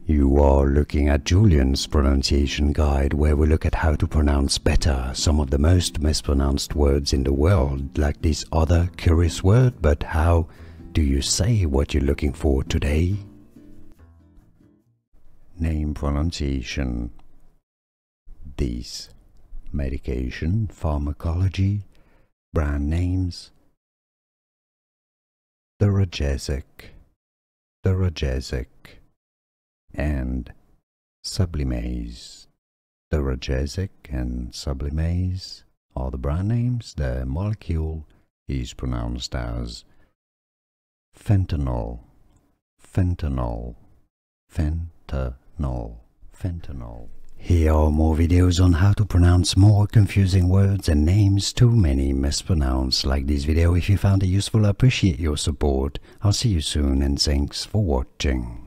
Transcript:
You are looking at Julian's pronunciation guide, where we look at how to pronounce better some of the most mispronounced words in the world, like this other curious word. But how do you say what you're looking for today? Name pronunciation. These: medication, pharmacology, brand names. Duragesic, and Sublimaze. Duragesic and Sublimaze are the brand names. The molecule is pronounced as fentanyl, fentanyl, fentanyl, fentanyl. Here are more videos on how to pronounce more confusing words and names too many mispronounced. Like this video if you found it useful. I appreciate your support. I'll see you soon and thanks for watching.